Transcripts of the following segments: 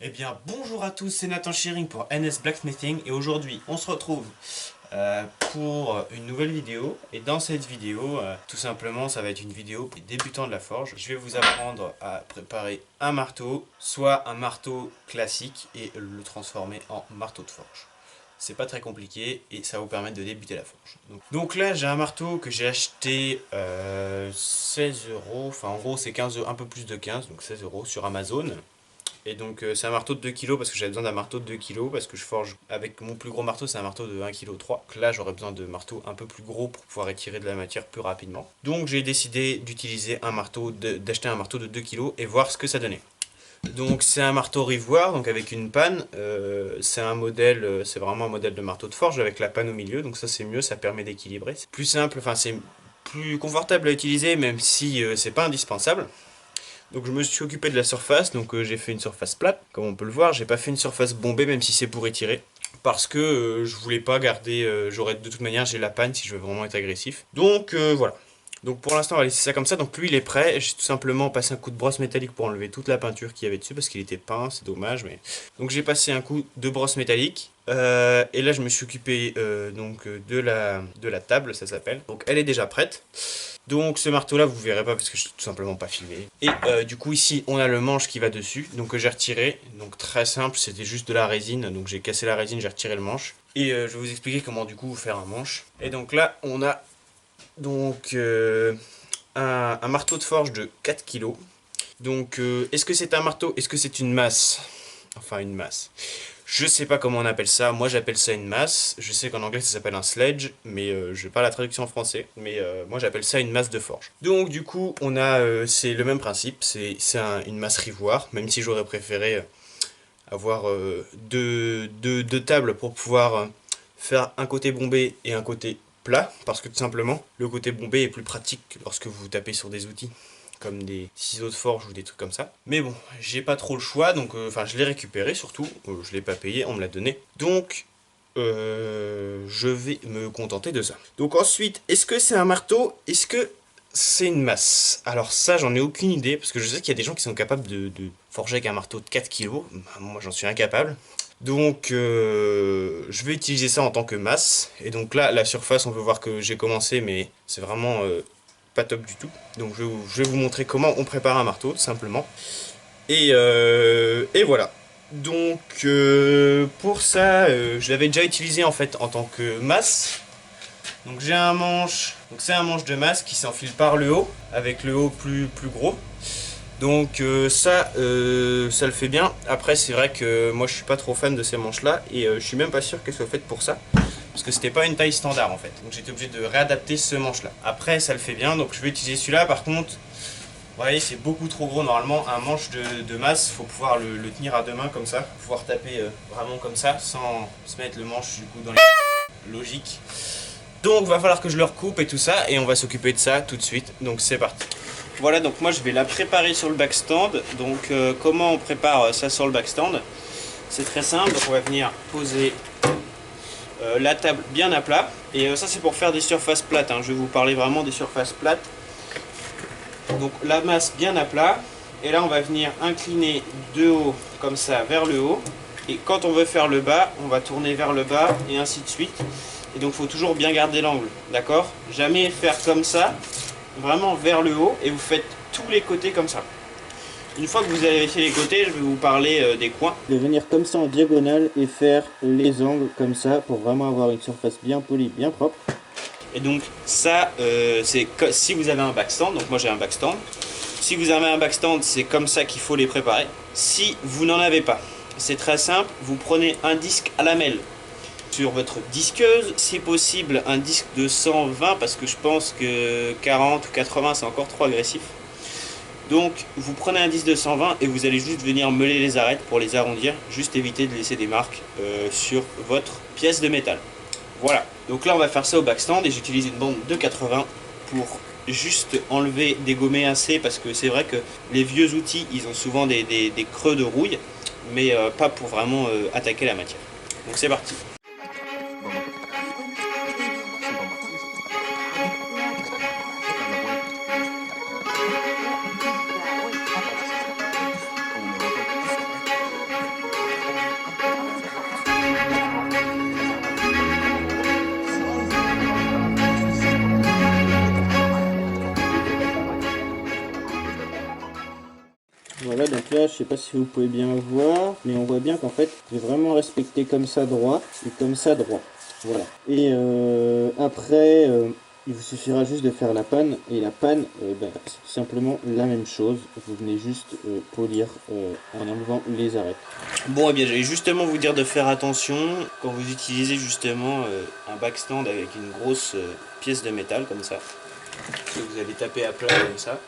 Eh bien bonjour à tous, c'est Nathan Shearing pour NS Blacksmithing et aujourd'hui on se retrouve pour une nouvelle vidéo. Et dans cette vidéo, tout simplement ça va être une vidéo pour les débutants de la forge. Je vais vous apprendre à préparer un marteau, soit un marteau classique et le transformer en marteau de forge. C'est pas très compliqué et ça va vous permettre de débuter la forge. Donc là j'ai un marteau que j'ai acheté 16 euros, enfin en gros c'est 15 euros, un peu plus de 15, donc 16 euros sur Amazon. Et donc c'est un marteau de 2 kg parce que j'avais besoin d'un marteau de 2 kg parce que je forge avec mon plus gros marteau, c'est un marteau de 1,3 kg. Donc là j'aurais besoin de marteaux un peu plus gros pour pouvoir étirer de la matière plus rapidement. Donc j'ai décidé d'utiliser un marteau, d'acheter un marteau de 2 kg et voir ce que ça donnait. Donc c'est un marteau rivoire, donc avec une panne, c'est un modèle, c'est vraiment un modèle de marteau de forge avec la panne au milieu, donc ça c'est mieux, ça permet d'équilibrer. C'est plus simple, enfin c'est plus confortable à utiliser même si c'est pas indispensable. Donc je me suis occupé de la surface, donc j'ai fait une surface plate, comme on peut le voir. J'ai pas fait une surface bombée, même si c'est pour étirer, parce que je voulais pas garder, j'aurais de toute manière j'ai la panne si je veux vraiment être agressif. Donc voilà. Donc pour l'instant on va laisser ça comme ça, donc lui il est prêt. J'ai tout simplement passé un coup de brosse métallique pour enlever toute la peinture qu'il y avait dessus, parce qu'il était peint, c'est dommage. Mais donc j'ai passé un coup de brosse métallique, et là je me suis occupé donc de la table, ça s'appelle. Donc elle est déjà prête. Donc ce marteau là vous verrez pas parce que je suis tout simplement pas filmé. Et du coup ici on a le manche qui va dessus, donc j'ai retiré. Donc très simple, c'était juste de la résine, donc j'ai cassé la résine, j'ai retiré le manche. Et je vais vous expliquer comment du coup faire un manche. Et donc là on a donc un marteau de forge de 4 kg. Donc est-ce que c'est un marteau, est-ce que c'est une masse? Enfin une masse. Je sais pas comment on appelle ça, moi j'appelle ça une masse. Je sais qu'en anglais ça s'appelle un sledge, mais je n'ai pas la traduction en français. Mais moi j'appelle ça une masse de forge. Donc du coup on a, c'est le même principe, c'est une masse rivoire, même si j'aurais préféré avoir deux tables pour pouvoir faire un côté bombé et un côté plat, parce que tout simplement le côté bombé est plus pratique lorsque vous tapez sur des outils comme des ciseaux de forge ou des trucs comme ça. Mais bon, j'ai pas trop le choix, donc enfin je l'ai récupéré surtout, je l'ai pas payé, on me l'a donné. Donc je vais me contenter de ça. Donc ensuite, est-ce que c'est un marteau? Est-ce que c'est une masse? Alors ça, j'en ai aucune idée, parce que je sais qu'il y a des gens qui sont capables de forger avec un marteau de 4 kg. Moi j'en suis incapable. Donc je vais utiliser ça en tant que masse. Et donc là, la surface, on peut voir que j'ai commencé, mais c'est vraiment pas top du tout. Donc je vais vous montrer comment on prépare un marteau, tout simplement. Et voilà. Donc pour ça, je l'avais déjà utilisé en fait en tant que masse. Donc j'ai un manche, donc c'est un manche de masse qui s'enfile par le haut, avec le haut plus gros. Donc ça le fait bien. Après c'est vrai que moi je suis pas trop fan de ces manches là, et je suis même pas sûr qu'elles soient faites pour ça. Parce que c'était pas une taille standard en fait. Donc j'étais obligé de réadapter ce manche là. Après ça le fait bien, donc je vais utiliser celui-là. Par contre, vous voyez, c'est beaucoup trop gros. Normalement un manche de masse, il faut pouvoir le tenir à deux mains comme ça. Pouvoir taper vraiment comme ça, sans se mettre le manche du coup dans les... Logique. Donc va falloir que je le recoupe et tout ça, et on va s'occuper de ça tout de suite. Donc c'est parti. Voilà, donc moi je vais la préparer sur le backstand. Donc comment on prépare ça sur le backstand? C'est très simple, donc on va venir poser la table bien à plat. Et ça c'est pour faire des surfaces plates, hein. Je vais vous parler vraiment des surfaces plates. Donc la masse bien à plat. Et là on va venir incliner de haut comme ça vers le haut. Et quand on veut faire le bas, on va tourner vers le bas et ainsi de suite. Et donc il faut toujours bien garder l'angle, d'accord? Jamais faire comme ça, vraiment vers le haut, et vous faites tous les côtés comme ça. Une fois que vous avez fait les côtés, je vais vous parler des coins. De venir comme ça en diagonale et faire les angles comme ça pour vraiment avoir une surface bien polie, bien propre. Et donc ça, c'est si vous avez un backstand, donc moi j'ai un backstand. Si vous avez un backstand, c'est comme ça qu'il faut les préparer. Si vous n'en avez pas, c'est très simple, vous prenez un disque à lamelles sur votre disqueuse, si possible un disque de 120, parce que je pense que 40 ou 80 c'est encore trop agressif. Donc vous prenez un disque de 120 et vous allez juste venir meuler les arêtes pour les arrondir, juste éviter de laisser des marques sur votre pièce de métal. Voilà, donc là on va faire ça au backstand, et j'utilise une bande de 80 pour juste enlever, dégommer assez, parce que c'est vrai que les vieux outils ils ont souvent des creux de rouille, mais pas pour vraiment attaquer la matière. Donc c'est parti. là, je sais pas si vous pouvez bien voir, mais on voit bien qu'en fait, j'ai vraiment respecté comme ça droit et comme ça droit. Voilà. Et après, il vous suffira juste de faire la panne. Et la panne, c'est tout simplement la même chose. Vous venez juste polir en enlevant les arêtes. Bon, eh bien, j'allais justement vous dire de faire attention quand vous utilisez justement un backstand avec une grosse pièce de métal comme ça. Que vous allez taper à plat comme ça.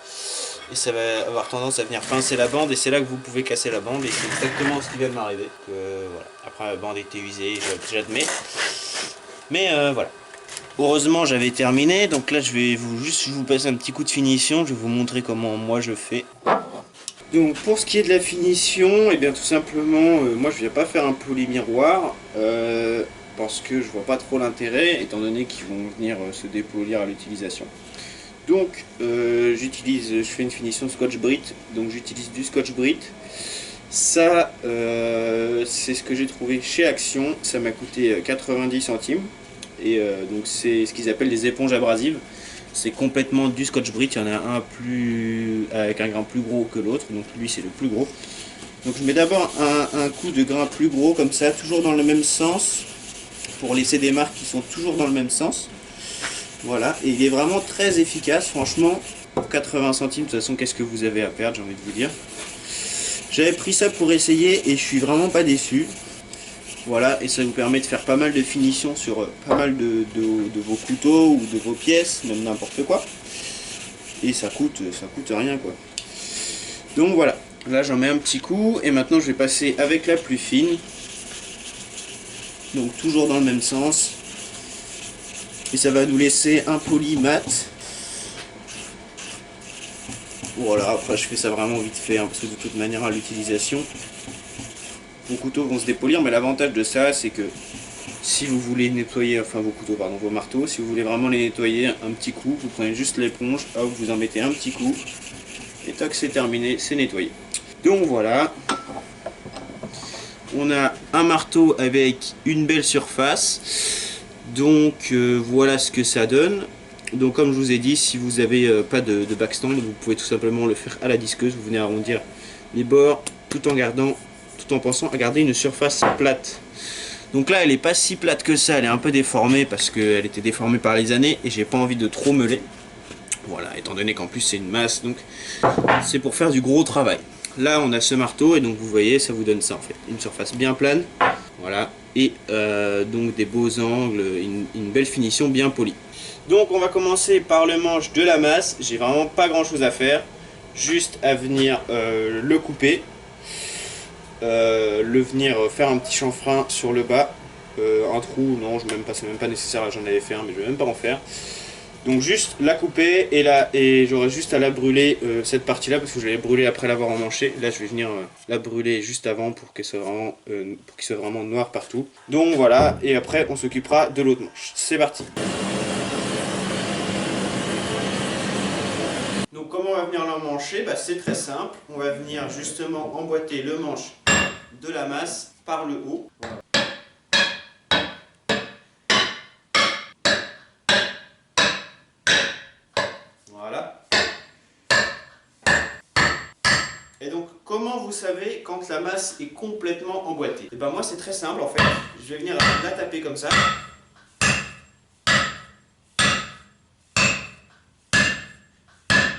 Et ça va avoir tendance à venir pincer la bande, et c'est là que vous pouvez casser la bande, et c'est exactement ce qui vient de m'arriver. Voilà. Après, la bande était usée, j'admets. Mais voilà. Heureusement, j'avais terminé, donc là je vais vous passer un petit coup de finition, je vais vous montrer comment moi je fais. Donc pour ce qui est de la finition, et bien tout simplement, moi je ne viens pas faire un poli miroir, parce que je vois pas trop l'intérêt, étant donné qu'ils vont venir se dépolir à l'utilisation. Donc je fais une finition Scotch-Brite, donc j'utilise du Scotch-Brite. Ça, c'est ce que j'ai trouvé chez Action, ça m'a coûté 90 centimes. Et donc c'est ce qu'ils appellent des éponges abrasives. C'est complètement du Scotch-Brite, il y en a un avec un grain plus gros que l'autre, donc lui c'est le plus gros. Donc je mets d'abord un coup de grain plus gros comme ça, toujours dans le même sens, pour laisser des marques qui sont toujours dans le même sens. Voilà, et il est vraiment très efficace, franchement, pour 80 centimes, de toute façon, qu'est-ce que vous avez à perdre, j'ai envie de vous dire. J'avais pris ça pour essayer et je suis vraiment pas déçu. Voilà, et ça vous permet de faire pas mal de finitions sur pas mal de vos couteaux ou de vos pièces, même n'importe quoi. Et ça coûte rien, quoi. Donc voilà, là j'en mets un petit coup, et maintenant je vais passer avec la plus fine. Donc toujours dans le même sens. Et ça va nous laisser un poli mat. Voilà, après je fais ça vraiment vite fait, hein, parce que de toute manière à l'utilisation, vos couteaux vont se dépolir, mais l'avantage de ça c'est que si vous voulez nettoyer, enfin vos couteaux, pardon, vos marteaux, si vous voulez vraiment les nettoyer un petit coup, vous prenez juste l'éponge, hop, vous en mettez un petit coup, et tac, c'est terminé, c'est nettoyé. Donc voilà, on a un marteau avec une belle surface, donc voilà ce que ça donne. Donc comme je vous ai dit, si vous n'avez pas de backstand, vous pouvez tout simplement le faire à la disqueuse, vous venez arrondir les bords tout en pensant à garder une surface plate. Donc là elle est pas si plate que ça, elle est un peu déformée parce qu'elle était déformée par les années et j'ai pas envie de trop meuler. Voilà, étant donné qu'en plus c'est une masse, donc c'est pour faire du gros travail. Là on a ce marteau et donc vous voyez ça vous donne ça en fait, une surface bien plane, voilà, et donc des beaux angles, une belle finition bien polie. Donc on va commencer par le manche de la masse, j'ai vraiment pas grand chose à faire, juste à venir le couper. Venir faire un petit chanfrein sur le bas, un trou, non, c'est même pas nécessaire, j'en avais fait un mais je vais même pas en faire. Donc juste la couper et j'aurai juste à la brûler cette partie là parce que je vais la brûler après l'avoir emmanchée. Là je vais venir la brûler juste avant pour qu'il soit vraiment noir partout. Donc voilà, et après on s'occupera de l'autre manche. C'est parti. Donc comment on va venir l'emmancher? C'est très simple, on va venir justement emboîter le manche de la masse par le haut. Voilà. Et donc comment vous savez quand la masse est complètement emboîtée? Et ben moi c'est très simple en fait, je vais venir la taper comme ça.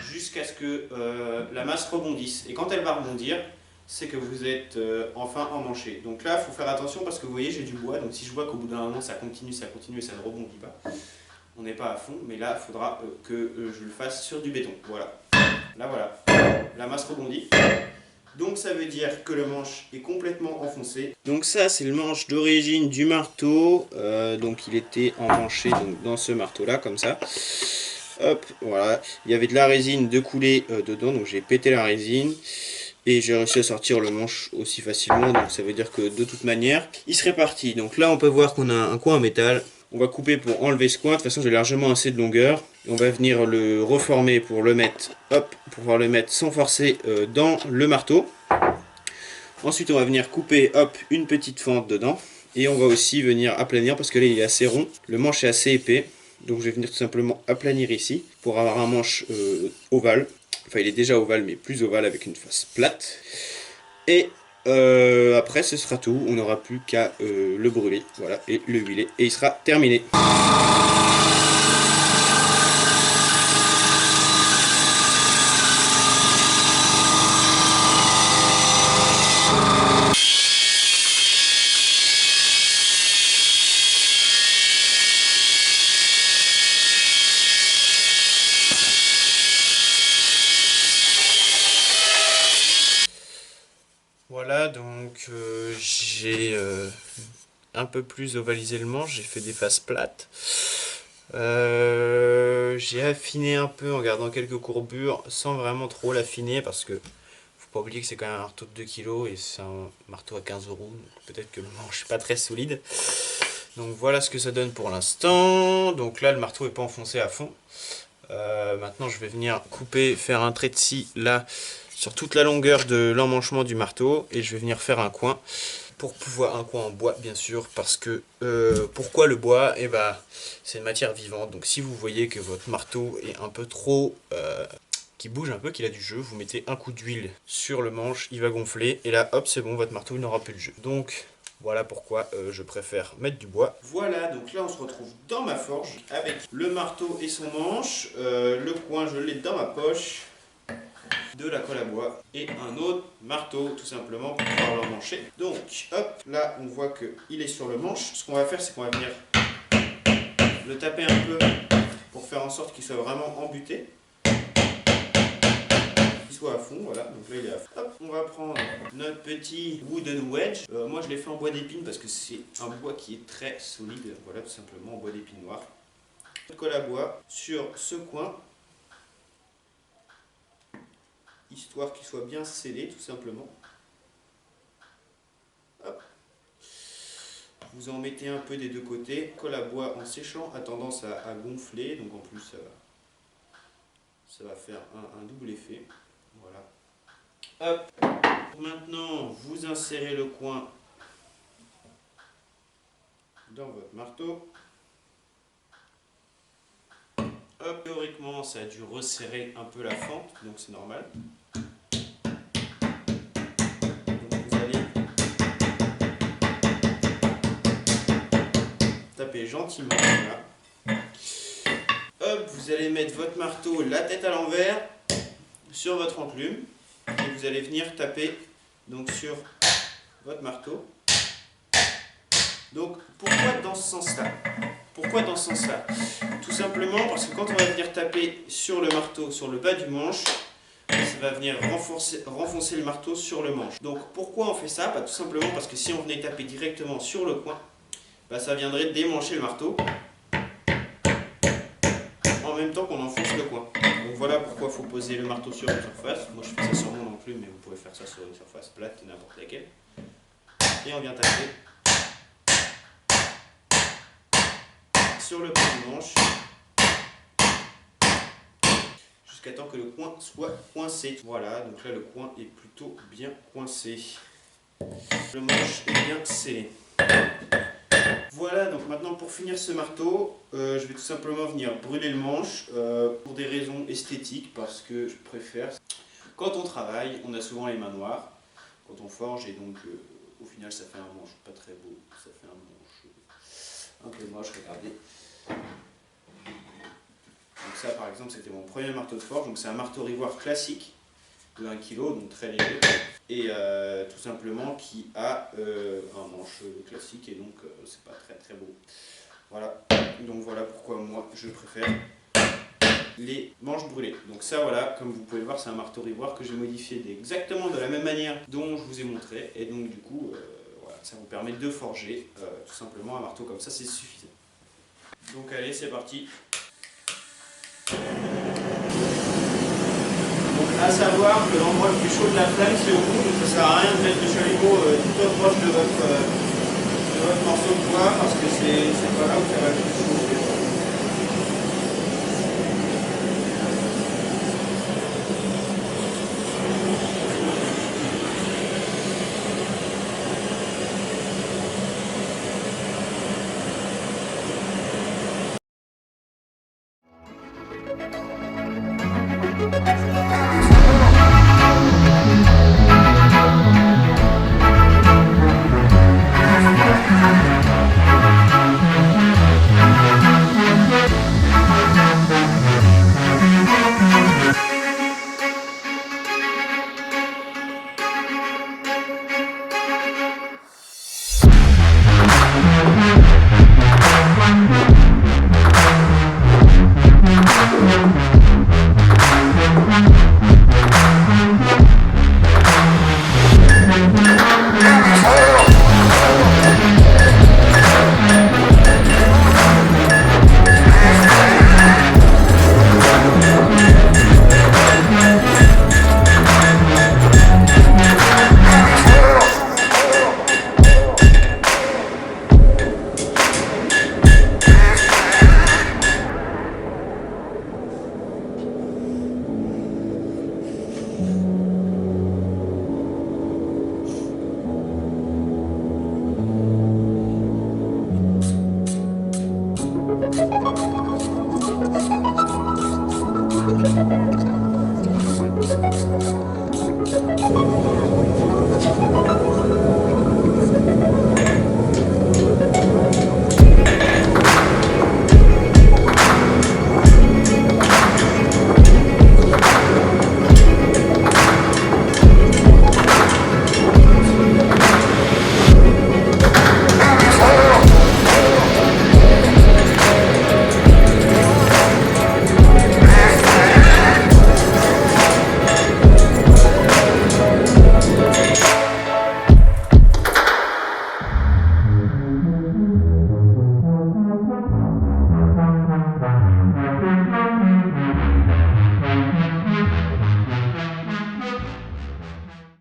Jusqu'à ce que la masse rebondisse. Et quand elle va rebondir, c'est que vous êtes enfin emmanché. Donc là, il faut faire attention parce que vous voyez, j'ai du bois. Donc si je vois qu'au bout d'un moment, ça continue et ça ne rebondit pas, on n'est pas à fond. Mais là, il faudra que je le fasse sur du béton. Voilà. Là, voilà. La masse rebondit. Donc ça veut dire que le manche est complètement enfoncé. Donc ça, c'est le manche d'origine du marteau. Donc il était emmanché donc, dans ce marteau-là, comme ça. Hop, voilà. Il y avait de la résine de coulée dedans, donc j'ai pété la résine. Et j'ai réussi à sortir le manche aussi facilement, donc ça veut dire que de toute manière, il serait parti. Donc là, on peut voir qu'on a un coin en métal. On va couper pour enlever ce coin. De toute façon, j'ai largement assez de longueur. Et on va venir le reformer pour le mettre, hop, pour pouvoir le mettre sans forcer dans le marteau. Ensuite, on va venir couper, hop, une petite fente dedans. Et on va aussi venir aplanir parce que là, il est assez rond. Le manche est assez épais. Donc je vais venir tout simplement aplanir ici pour avoir un manche ovale. Enfin, il est déjà ovale, mais plus ovale avec une face plate. Et après, ce sera tout. On n'aura plus qu'à le brûler, voilà, et le huiler. Et il sera terminé. Voilà, donc j'ai un peu plus ovalisé le manche, j'ai fait des faces plates. J'ai affiné un peu en gardant quelques courbures sans vraiment trop l'affiner parce que faut pas oublier que c'est quand même un marteau de 2 kg et c'est un marteau à 15 €, donc peut-être que le manche n'est pas très solide. Donc voilà ce que ça donne pour l'instant. Donc là le marteau n'est pas enfoncé à fond. Maintenant je vais venir couper, faire un trait de scie là sur toute la longueur de l'emmanchement du marteau et je vais venir faire un coin pour pouvoir, un coin en bois bien sûr, parce que pourquoi le bois? Et bah c'est une matière vivante, donc si vous voyez que votre marteau est un peu trop qui bouge un peu, qu'il a du jeu, vous mettez un coup d'huile sur le manche, il va gonfler et là hop c'est bon, votre marteau n'aura plus de jeu. Donc voilà pourquoi je préfère mettre du bois. Voilà, donc là on se retrouve dans ma forge avec le marteau et son manche. Le coin je l'ai dans ma poche, de la colle à bois et un autre marteau tout simplement pour pouvoir l'emmancher. Donc hop, là on voit qu'il est sur le manche. Ce qu'on va faire, c'est qu'on va venir le taper un peu pour faire en sorte qu'il soit vraiment embuté, qu'il soit à fond. Voilà, donc là il est à fond. Hop, on va prendre notre petit wooden wedge. Moi je l'ai fait en bois d'épine parce que c'est un bois qui est très solide. Voilà, tout simplement en bois d'épine noir. Colle à bois sur ce coin, histoire qu'il soit bien scellé tout simplement. Hop. Vous en mettez un peu des deux côtés. Colle à bois en séchant a tendance à gonfler, donc en plus ça va faire un double effet. Voilà. Hop. Maintenant vous insérez le coin dans votre marteau. Hop. Théoriquement ça a dû resserrer un peu la fente, donc c'est normal. Gentiment, voilà. Hop, vous allez mettre votre marteau la tête à l'envers sur votre enclume et vous allez venir taper donc sur votre marteau. Donc pourquoi dans ce sens-là? Pourquoi dans ce sens-là? Tout simplement parce que quand on va venir taper sur le marteau, sur le bas du manche, ça va venir renfoncer le marteau sur le manche. Donc pourquoi on fait ça? Bah, tout simplement parce que si on venait taper directement sur le coin, bah, ça viendrait démancher le marteau en même temps qu'on enfonce le coin. Donc voilà pourquoi il faut poser le marteau sur une surface. Moi je fais ça sur mon enclume, mais vous pouvez faire ça sur une surface plate, n'importe laquelle. Et on vient taper sur le bas du manche jusqu'à temps que le coin soit coincé. Voilà, donc là le coin est plutôt bien coincé. Le manche est bien scellé. Voilà, donc maintenant pour finir ce marteau, je vais tout simplement venir brûler le manche pour des raisons esthétiques, parce que je préfère. Quand on travaille, on a souvent les mains noires quand on forge, et donc au final ça fait un manche pas très beau, ça fait un manche un peu moche, regardez. Donc ça par exemple c'était mon premier marteau de forge, donc c'est un marteau rivoire classique de 1 kg, donc très léger, et tout simplement qui a un manche classique, et donc c'est pas très très beau. Voilà, donc voilà pourquoi moi je préfère les manches brûlées. Donc ça voilà, comme vous pouvez le voir, c'est un marteau rivoire que j'ai modifié exactement de la même manière dont je vous ai montré, et donc du coup voilà, ça vous permet de forger tout simplement un marteau comme ça, c'est suffisant. Donc allez, c'est parti. À savoir que l'endroit le plus chaud de la flamme c'est au bout, donc ça sert à rien de mettre le chalumeau tout proche de votre morceau de bois, parce que c'est pas là où ça va le plus chauffer.